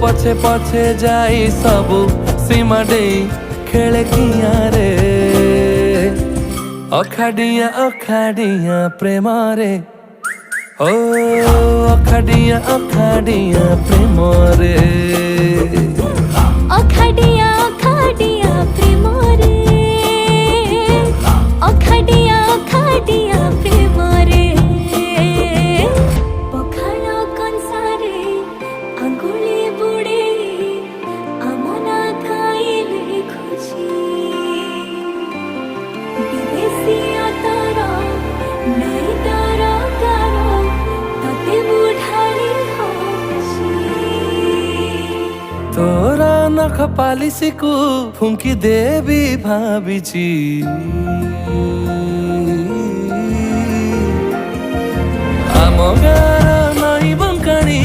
पछे पछे जाई सबु सीमा डे खेले किया रे अखाड़िया प्रेम रे ओ अखाड़िया प्रेम रे अखाड़िया प्रेम रे अखाड़िया प्रेम रे पखाड़ कंसारे आंगुली बुड़े आमना खाइले खुशी विदेशी तारा नहीं तारा कारो तते बुढ़ाली होशी तोरा नख पालिसी को फुंकी देवी भाविची आम गार नई बंकाणी